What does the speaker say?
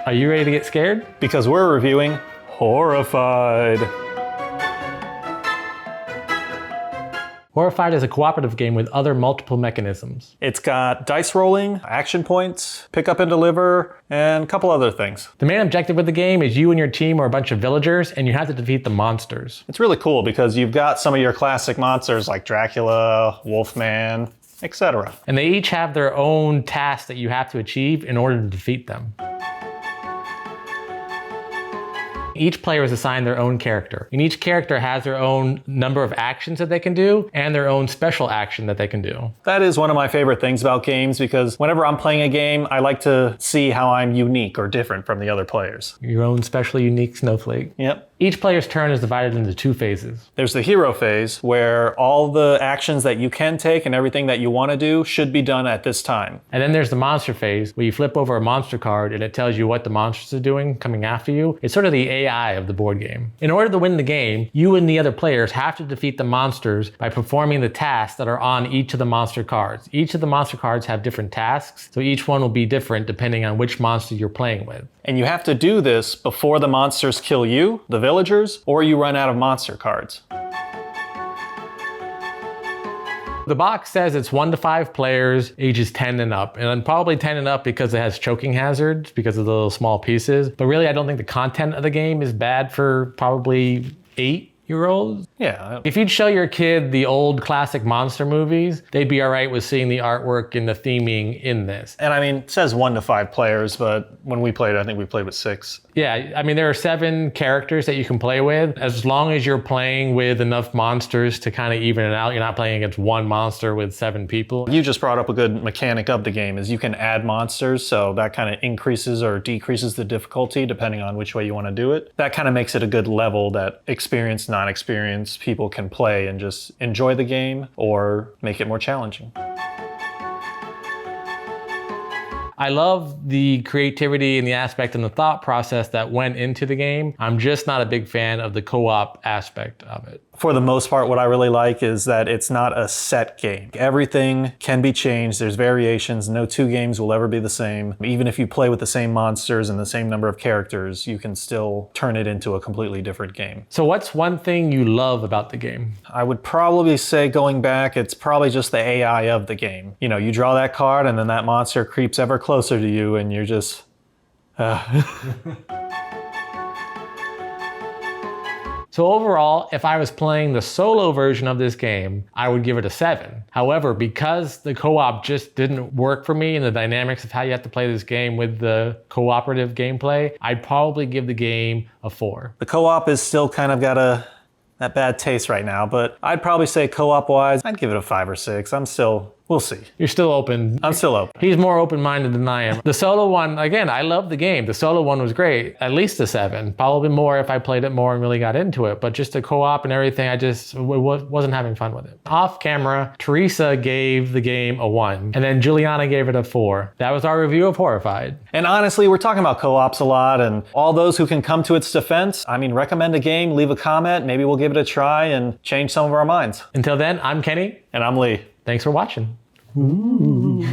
Are you ready to get scared? Because we're reviewing Horrified. Horrified is a cooperative game with other multiple mechanisms. It's got dice rolling, action points, pick up and deliver, and a couple other things. The main objective of the game is you and your team are a bunch of villagers, and you have to defeat the monsters. It's really cool because you've got some of your classic monsters like Dracula, Wolfman, etc. And they each have their own tasks that you have to achieve in order to defeat them. Each player is assigned their own character, and each character has their own number of actions that they can do and their own special action that they can do. That is one of my favorite things about games because whenever I'm playing a game, I like to see how I'm unique or different from the other players. Your own special, unique snowflake. Yep. Each player's turn is divided into 2 phases. There's the hero phase where all the actions that you can take and everything that you want to do should be done at this time. And then there's the monster phase where you flip over a monster card and it tells you what the monsters are doing coming after you. It's sort of the AI of the board game. In order to win the game, you and the other players have to defeat the monsters by performing the tasks that are on each of the monster cards. Each of the monster cards have different tasks, so each one will be different depending on which monster you're playing with. And you have to do this before the monsters kill you, the villagers, or you run out of monster cards. The box says it's 1 to 5 players, ages 10 and up. And I'm probably 10 and up because it has choking hazards because of the little small pieces. But really, I don't think the content of the game is bad for probably 8-year-olds. Yeah. If you'd show your kid the old classic monster movies, they'd be all right with seeing the artwork and the theming in this. And I mean, it says 1 to 5 players, but when we played, I think we played with 6. Yeah, I mean, there are 7 characters that you can play with. As long as you're playing with enough monsters to kind of even it out, you're not playing against one monster with 7 people. You just brought up a good mechanic of the game is you can add monsters, so that kind of increases or decreases the difficulty depending on which way you want to do it. That kind of makes it a good level that experienced, non-experienced people can play and just enjoy the game or make it more challenging. I love the creativity and the aspect and the thought process that went into the game. I'm just not a big fan of the co-op aspect of it. For the most part, what I really like is that it's not a set game. Everything can be changed. There's variations. No 2 games will ever be the same. Even if you play with the same monsters and the same number of characters, you can still turn it into a completely different game. So what's one thing you love about the game? I would probably say going back, it's probably just the AI of the game. You know, you draw that card and then that monster creeps ever closer to you and you're just... So overall, if I was playing the solo version of this game, I would give it a 7. However, because the co-op just didn't work for me and the dynamics of how you have to play this game with the cooperative gameplay, I'd probably give the game a 4. The co-op is still kind of got that bad taste right now, but I'd probably say co-op wise, I'd give it a 5 or 6. We'll see. You're still open. I'm still open. He's more open-minded than I am. The solo one, again, I love the game. The solo one was great. At least a 7. Probably more if I played it more and really got into it. But just the co-op and everything, I just wasn't having fun with it. Off camera, Teresa gave the game a 1. And then Juliana gave it a 4. That was our review of Horrified. And honestly, we're talking about co-ops a lot, and all those who can come to its defense, I mean, recommend a game, leave a comment, maybe we'll give it a try and change some of our minds. Until then, I'm Kenny. And I'm Lee. Thanks for watching. Ooh.